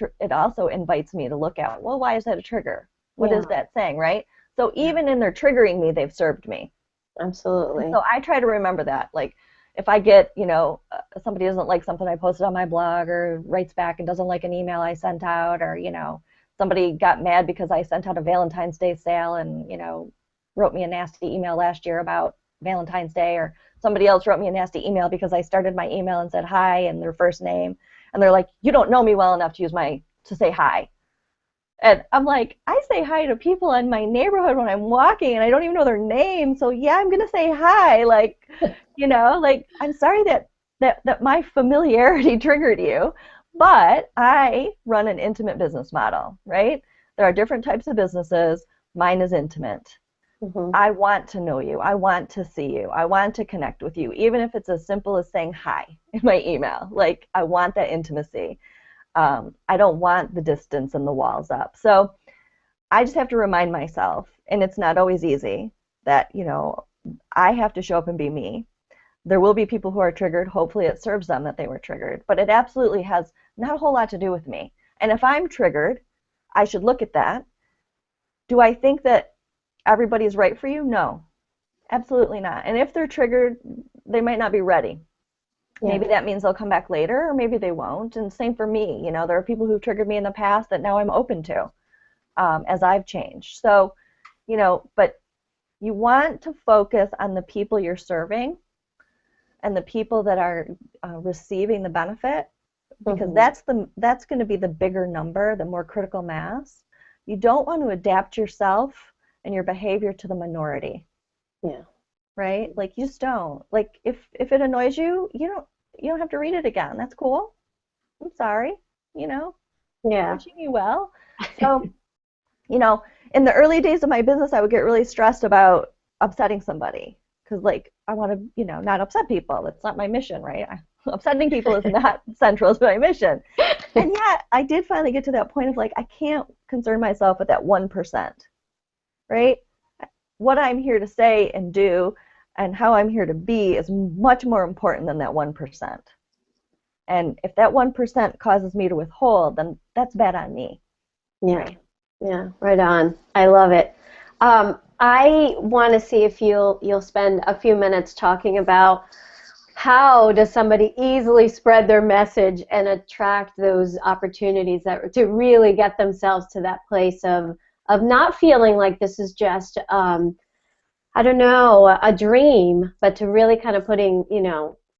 invites me to look at, well, why is that a trigger? What is that saying, right? So even in their triggering me, they've served me. Absolutely. And so I try to remember that. Like, if I get, somebody doesn't like something I posted on my blog, or writes back and doesn't like an email I sent out, or, somebody got mad because I sent out a Valentine's Day sale and, wrote me a nasty email last year about Valentine's Day, or somebody else wrote me a nasty email because I started my email and said hi and their first name, and they're like, you don't know me well enough to say hi. And I'm like, I say hi to people in my neighborhood when I'm walking, and I don't even know their name. So yeah, I'm gonna say hi. Like, I'm sorry that my familiarity triggered you, but I run an intimate business model, right? There are different types of businesses. Mine is intimate. Mm-hmm. I want to know you. I want to see you. I want to connect with you, even if it's as simple as saying hi in my email. Like, I want that intimacy. I don't want the distance and the walls up. So I just have to remind myself, and it's not always easy, that, I have to show up and be me. There will be people who are triggered. Hopefully it serves them that they were triggered. But it absolutely has not a whole lot to do with me. And if I'm triggered, I should look at that. Do I think that everybody's right for you? No, absolutely not. And if they're triggered, they might not be ready. Yeah. Maybe that means they'll come back later, or maybe they won't. And same for me. There are people who've triggered me in the past that now I'm open to, as I've changed. So, but you want to focus on the people you're serving and the people that are receiving the benefit, because mm-hmm. that's going to be the bigger number, the more critical mass. You don't want to adapt yourself and your behavior to the minority. Yeah. Right? Like, you just don't. Like, if it annoys you, you don't have to read it again. That's cool. I'm sorry. Yeah. Wishing you well. So, in the early days of my business, I would get really stressed about upsetting somebody because, like, I want to, not upset people. That's not my mission, right? Upsetting people is not central to my mission. And yet, I did finally get to that point of, like, I can't concern myself with that 1%, right? What I'm here to say and do and how I'm here to be is much more important than that 1%. And if that 1% causes me to withhold, then that's bad on me. Yeah. Right? Yeah, right on. I love it. I want to see if you'll spend a few minutes talking about how does somebody easily spread their message and attract those opportunities to really get themselves to that place of not feeling like this is just I don't know, a dream, but to really kind of putting,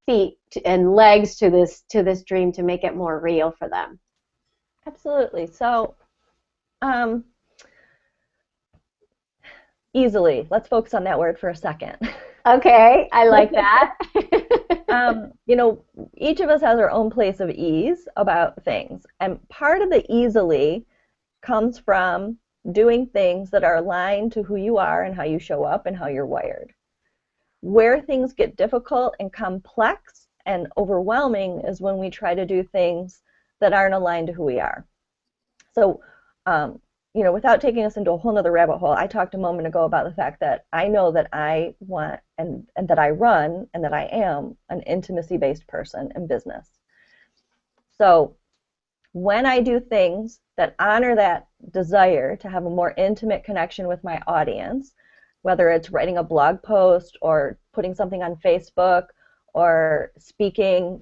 feet and legs to this dream to make it more real for them. Absolutely. So, easily. Let's focus on that word for a second. Okay, I like that. Each of us has our own place of ease about things. And part of the easily comes from doing things that are aligned to who you are and how you show up and how you're wired. Where things get difficult and complex and overwhelming is when we try to do things that aren't aligned to who we are. So, without taking us into a whole nother rabbit hole, I talked a moment ago about the fact that I know that I want and that I run and that I am an intimacy-based person in business. So when I do things that honor that desire to have a more intimate connection with my audience, whether it's writing a blog post or putting something on Facebook or speaking,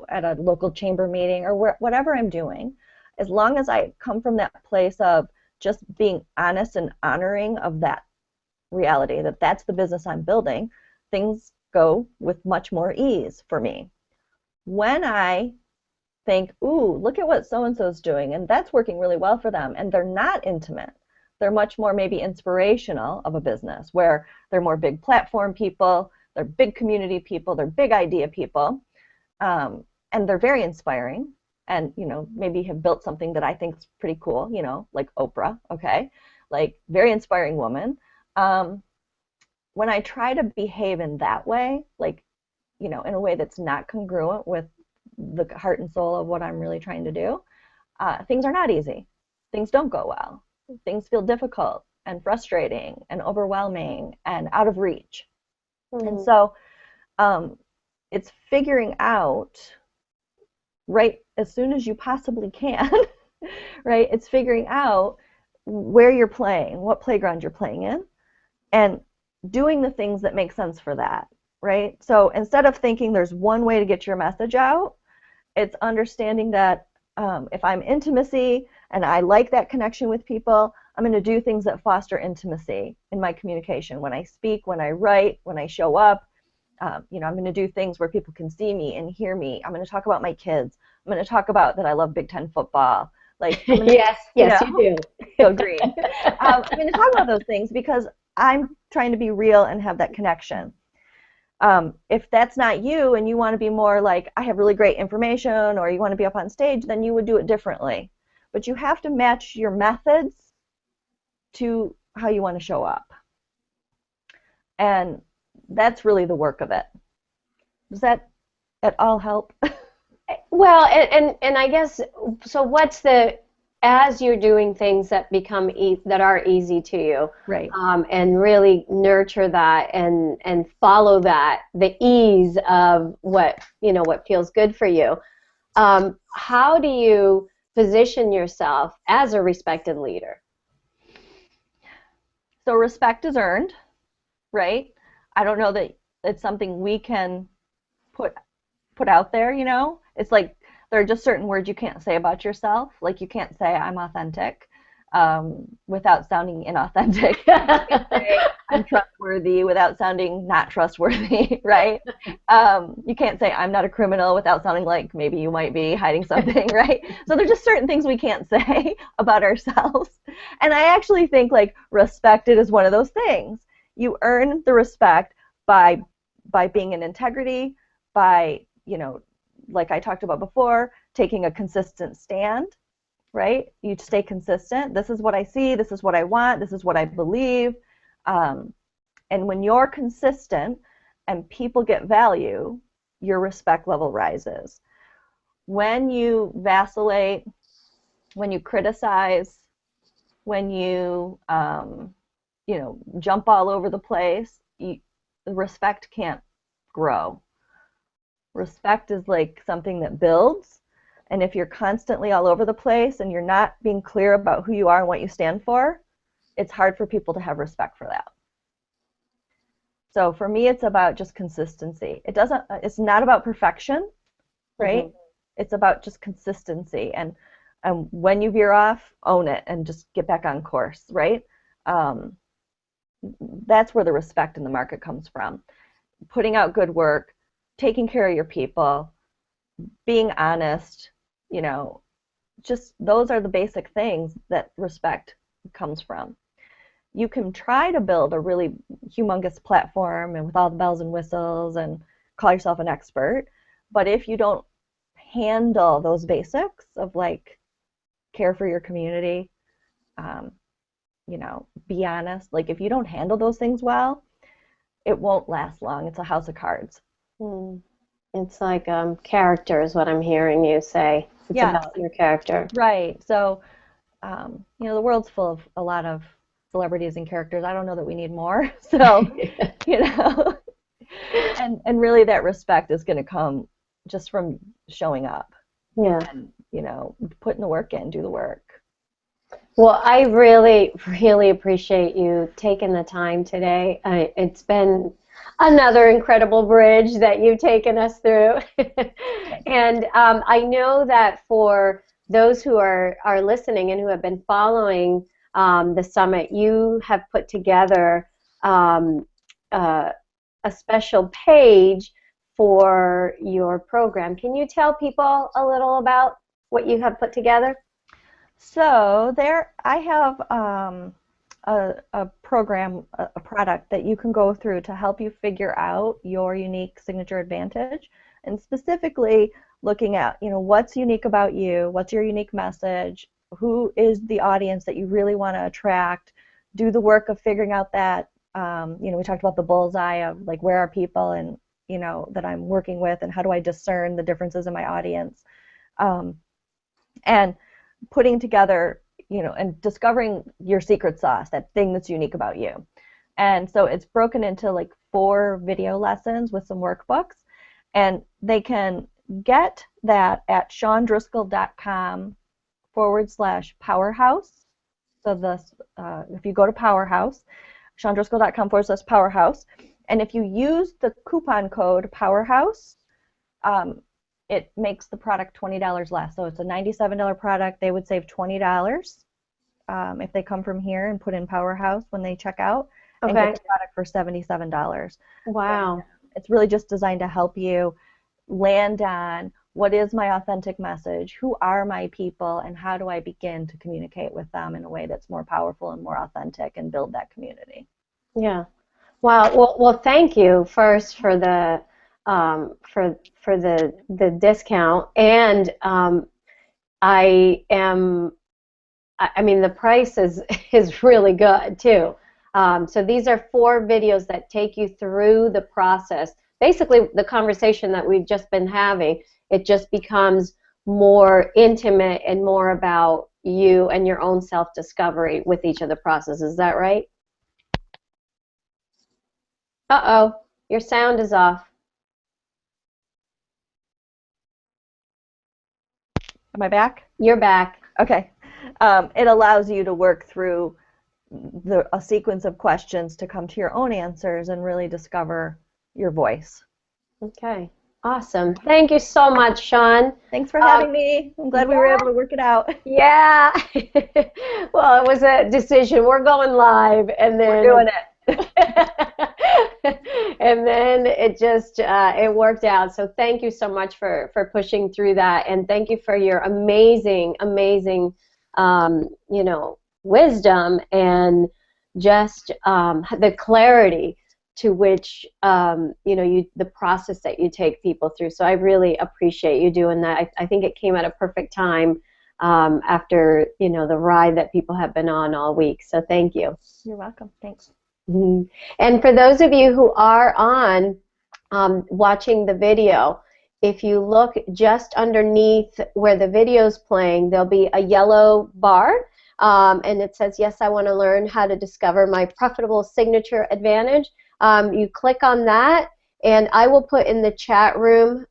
at a local chamber meeting or whatever I'm doing, as long as I come from that place of just being honest and honoring of that reality, that that's the business I'm building, things go with much more ease for me. When I think, ooh, look at what so-and-so's doing, and that's working really well for them, and they're not intimate, they're much more maybe inspirational of a business, where they're more big platform people, they're big community people, they're big idea people, and they're very inspiring, and maybe have built something that I think is pretty cool, like Oprah, okay, like very inspiring woman. When I try to behave in that way, like in a way that's not congruent with the heart and soul of what I'm really trying to do, things are not easy. Things don't go well. Things feel difficult and frustrating and overwhelming and out of reach. And so it's figuring out right as soon as you possibly can, right? It's figuring out where you're playing, what playground you're playing in, and doing the things that make sense for that, right? So instead of thinking there's one way to get your message out, it's understanding that if I'm intimacy and I like that connection with people, I'm going to do things that foster intimacy in my communication. When I speak, when I write, when I show up, I'm going to do things where people can see me and hear me. I'm going to talk about my kids. I'm going to talk about that I love Big Ten football. Like yes, you do. Go green. I'm going to talk about those things because I'm trying to be real and have that connection. If that's not you and you want to be more like, I have really great information, or you want to be up on stage, then you would do it differently. But you have to match your methods to how you want to show up. And that's really the work of it. Does that at all help? Well, and I guess, so as you're doing things that become that are easy to you, right? And really nurture that and follow the ease of what feels good for you. How do you position yourself as a respected leader? So respect is earned, right? I don't know that it's something we can put out there. It's like there are just certain words you can't say about yourself. Like you can't say I'm authentic without sounding inauthentic. You can't say I'm trustworthy without sounding not trustworthy, right? You can't say I'm not a criminal without sounding like maybe you might be hiding something, right? So there's just certain things we can't say about ourselves. And I actually think like respected is one of those things. You earn the respect by being in integrity, by like I talked about before, taking a consistent stand, right? You stay consistent. This is what I see. This is what I want. This is what I believe. And when you're consistent and people get value, your respect level rises. When you vacillate, when you criticize, when you, jump all over the place, the respect can't grow. Respect is like something that builds, and if you're constantly all over the place and you're not being clear about who you are and what you stand for, it's hard for people to have respect for that. So for me, it's about just consistency. It's not about perfection, right? Mm-hmm. It's about just consistency, and when you veer off, own it and just get back on course, right? That's where the respect in the market comes from. Putting out good work, taking care of your people, being honest, just those are the basic things that respect comes from. You can try to build a really humongous platform and with all the bells and whistles and call yourself an expert, but if you don't handle those basics of like care for your community, be honest, like if you don't handle those things well, it won't last long. It's a house of cards. It's like character is what I'm hearing you say. It's about your character. Right. So, the world's full of a lot of celebrities and characters. I don't know that we need more. So, and really that respect is going to come just from showing up. Yeah. And, putting the work in, do the work. Well, I really, really appreciate you taking the time today. It's been another incredible bridge that you've taken us through. And I know that for those who are listening and who have been following the summit, you have put together a special page for your program. Can you tell people a little about what you have put together? So I have a program, a product that you can go through to help you figure out your unique signature advantage, and specifically looking at, what's unique about you, what's your unique message, who is the audience that you really want to attract, do the work of figuring out that, we talked about the bullseye of like where are people and, that I'm working with, and how do I discern the differences in my audience, and putting together, and discovering your secret sauce, that thing that's unique about you. And so it's broken into like 4 video lessons with some workbooks, and they can get that at ShawnDriscoll.com/powerhouse. So if you go to Powerhouse, ShawnDriscoll.com/powerhouse, and if you use the coupon code Powerhouse, it makes the product $20 less. So it's a $97 product. They would save $20 if they come from here and put in Powerhouse when they check out, and get the product for $77. Wow. And it's really just designed to help you land on what is my authentic message, who are my people, and how do I begin to communicate with them in a way that's more powerful and more authentic and build that community. Yeah. Wow. Well, thank you first for the for the discount, and I mean the price is really good too. So these are 4 videos that take you through the process. Basically, the conversation that we've just been having, it just becomes more intimate and more about you and your own self-discovery with each of the processes. Is that right? Uh-oh, your sound is off. Am I back? You're back. Okay. It allows you to work through a sequence of questions to come to your own answers and really discover your voice. Okay. Awesome. Thank you so much, Shawn. Thanks for having me. I'm glad we were able to work it out. Yeah. Well, it was a decision. We're going live, and then we're doing it. And then it just it worked out. So thank you so much for pushing through that, and thank you for your amazing wisdom and just the clarity to which the process that you take people through. So I really appreciate you doing that. I think it came at a perfect time after, you know, the ride that people have been on all week. So thank you. You're welcome. Thanks. Mhm. And for those of you who are on watching the video, if you look just underneath where the video is playing, there'll be a yellow bar, and it says, yes, I want to learn how to discover my profitable signature advantage. You click on that, and I will put in the chat room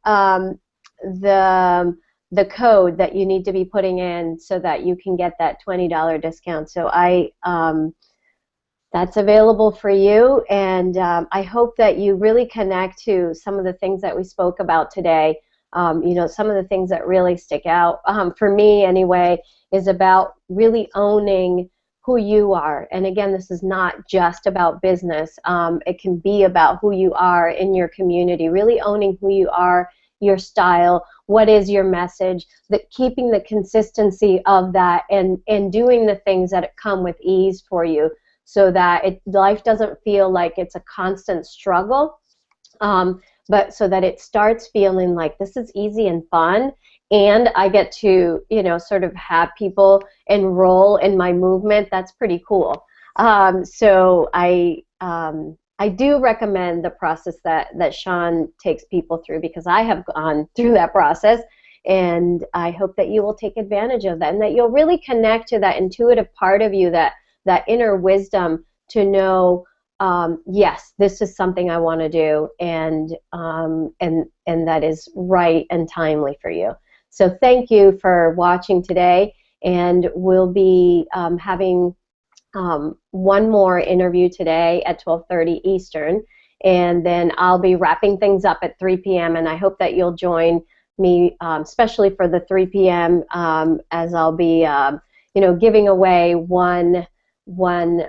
the code that you need to be putting in so that you can get that $20 discount. So that's available for you, and I hope that you really connect to some of the things that we spoke about today. You know, some of the things that really stick out, for me anyway, is about really owning who you are. And again, this is not just about business. It can be about who you are in your community, really owning who you are, your style, what is your message, keeping the consistency of that, and doing the things that come with ease for you, so that life doesn't feel like it's a constant struggle, but so that it starts feeling like this is easy and fun, and I get to, you know, sort of have people enroll in my movement. That's pretty cool. So I do recommend the process that Shawn takes people through, because I have gone through that process, and I hope that you will take advantage of that, and that you'll really connect to that intuitive part of you, that inner wisdom to know, yes, this is something I want to do, and that is right and timely for you. So thank you for watching today, and we'll be having one more interview today at 12:30 Eastern, and then I'll be wrapping things up at 3 p.m. and I hope that you'll join me, especially for the 3 p.m. As I'll be, you know, giving away one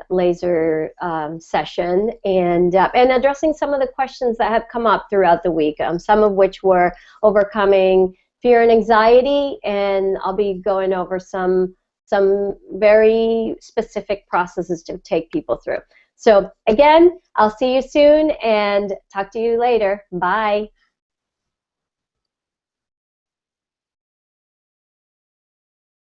laser session, and addressing some of the questions that have come up throughout the week, some of which were overcoming fear and anxiety, and I'll be going over some very specific processes to take people through. So again, I'll see you soon and talk to you later. Bye.